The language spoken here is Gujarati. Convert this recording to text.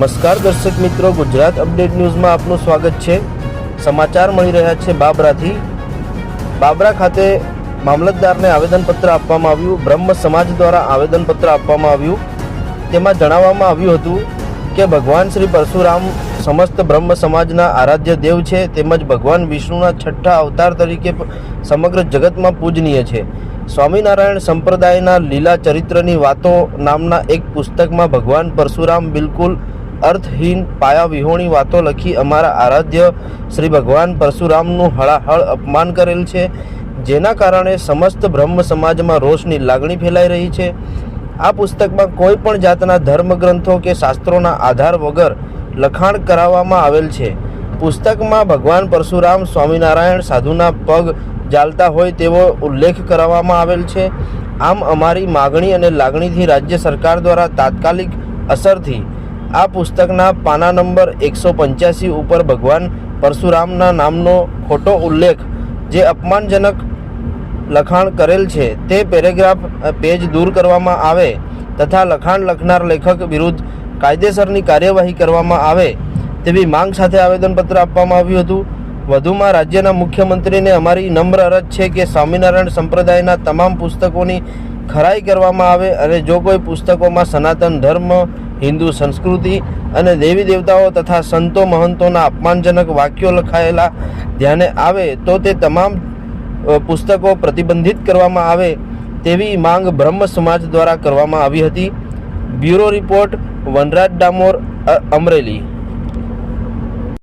નમસ્કાર દર્શક મિત્રો, ગુજરાત અપડેટ ન્યૂઝમાં આપનું સ્વાગત છે। સમાચાર મળી રહ્યા છે બાબરાથી। બાબરા ખાતે મામલતદારને આવેદનપત્ર આપવામાં આવ્યું। બ્રહ્મ સમાજ દ્વારા આવેદનપત્ર આપવામાં આવ્યું। તેમાં જણાવવામાં આવ્યું હતું કે ભગવાન શ્રી પરશુરામ સમસ્ત બ્રહ્મ સમાજના આરાધ્ય દેવ છે, તેમજ ભગવાન વિષ્ણુના છઠ્ઠા અવતાર તરીકે સમગ્ર જગતમાં પૂજનીય છે। સ્વામિનારાયણ સંપ્રદાયના લીલા ચરિત્રની વાતો નામના એક પુસ્તકમાં ભગવાન પરશુરામ બિલકુલ અર્થહીન પાયા વિહોણી વાતો લખી અમારા આરાધ્ય શ્રી ભગવાન પરશુરામનું હળાહળ અપમાન કરેલ છે, જેના કારણે સમસ્ત બ્રહ્મ સમાજમાં રોષની લાગણી ફેલાઈ રહી છે। આ પુસ્તકમાં કોઈ પણ જાતના ધર્મગ્રંથો કે શાસ્ત્રોના આધાર વગર લખાણ કરાવવામાં આવેલ છે। પુસ્તકમાં ભગવાન પરશુરામ સ્વામિનારાયણ સાધુના પગ ચાલતા હોય તેવો ઉલ્લેખ કરાવવામાં આવેલ છે। આમ અમારી માગણી અને લાગણીથી રાજ્ય સરકાર દ્વારા તાત્કાલિક અસરથી આ પુસ્તકના પાના નંબર 185 ઉપર ભગવાન પરશુરામના નામનો ખોટો ઉલ્લેખ જે અપમાનજનક લખાણ કરેલ છે તે પેજ દૂર કરવામાં આવે તથા લખાણ લખનાર લેખક વિરુદ્ધ કાયદેસરની કાર્યવાહી કરવામાં આવે તેવી માંગ સાથે આવેદનપત્ર આપવામાં આવ્યું હતું। વધુમાં રાજ્યના મુખ્યમંત્રીને અમારી નમ્ર અરજ છે કે સ્વામિનારાયણ સંપ્રદાયના તમામ પુસ્તકોની ખરાઈ કરવામાં આવે અને જો કોઈ પુસ્તકોમાં સનાતન ધર્મ, હિન્દુ સંસ્કૃતિ અને દેવી દેવતાઓ તથા સંતો મહંતોના અપમાનજનક વાક્યો લખાયેલા ધ્યાને આવે તો તે તમામ પુસ્તકો પ્રતિબંધિત કરવામાં આવે તેવી માંગ બ્રહ્મ સમાજ દ્વારા કરવામાં આવી હતી। બ્યુરો રિપોર્ટ, વનરાજ ડામોર, અમરેલી।